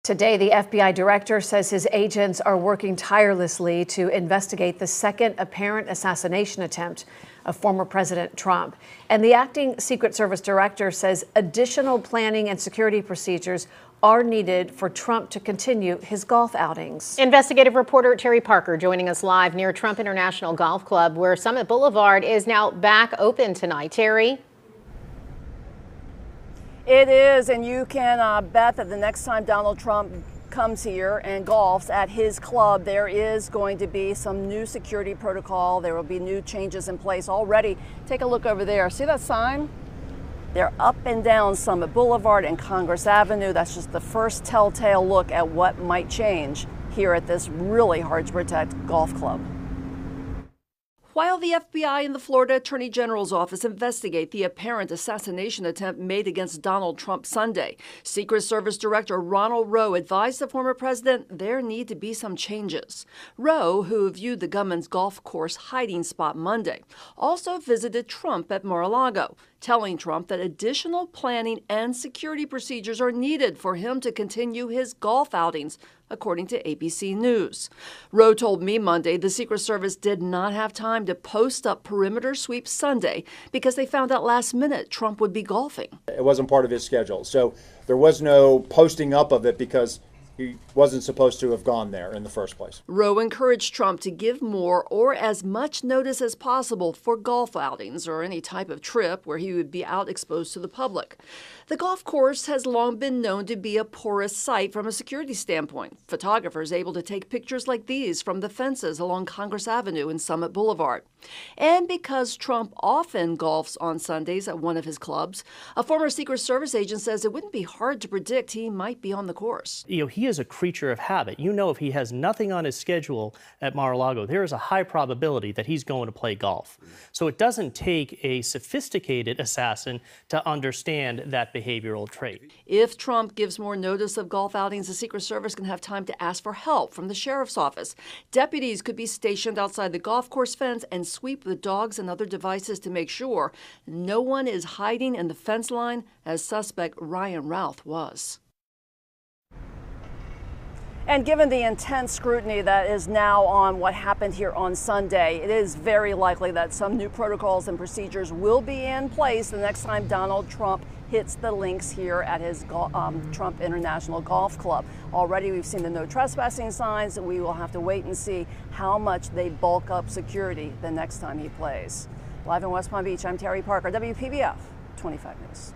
Today, the FBI director says his agents are working tirelessly to investigate the second apparent assassination attempt of former President Trump. And the acting Secret Service director says additional planning and security procedures are needed for Trump to continue his golf outings. Investigative reporter Terry Parker joining us live near Trump International Golf Club, where Summit Boulevard is now back open tonight. Terry? It is, and you can bet that the next time Donald Trump comes here and golfs at his club, there is going to be some new security protocol. There will be new changes in place already. Take a look over there. See that sign? They're up and down Summit Boulevard and Congress Avenue. That's just the first telltale look at what might change here at this really hard to protect golf club. While the FBI and the Florida Attorney General's office investigate the apparent assassination attempt made against Donald Trump Sunday, Secret Service Director Ronald Rowe advised the former president there need to be some changes. Rowe, who viewed the gunman's golf course hiding spot Monday, also visited Trump at Mar-a-Lago, telling Trump that additional planning and security procedures are needed for him to continue his golf outings, according to ABC News. Rowe told me Monday the Secret Service did not have time to post up perimeter sweeps Sunday because they found out last minute Trump would be golfing. It wasn't part of his schedule, so there was no posting up of it because he wasn't supposed to have gone there in the first place. Rowe encouraged Trump to give more or as much notice as possible for golf outings or any type of trip where he would be out exposed to the public. The golf course has long been known to be a porous site from a security standpoint. Photographers able to take pictures like these from the fences along Congress Avenue and Summit Boulevard. And because Trump often golfs on Sundays at one of his clubs, a former Secret Service agent says it wouldn't be hard to predict he might be on the course. He is a creature of habit. If he has nothing on his schedule at Mar-a-Lago, there is a high probability that he's going to play golf. So it doesn't take a sophisticated assassin to understand that behavioral trait. If Trump gives more notice of golf outings, the Secret Service can have time to ask for help from the sheriff's office. Deputies could be stationed outside the golf course fence and sweep the dogs and other devices to make sure no one is hiding in the fence line, as suspect Ryan Routh was. And given the intense scrutiny that is now on what happened here on Sunday, it is very likely that some new protocols and procedures will be in place the next time Donald Trump hits the links here at his Trump International Golf Club. Already we've seen the no trespassing signs, and we will have to wait and see how much they bulk up security the next time he plays. Live in West Palm Beach, I'm Terry Parker, WPBF 25 News.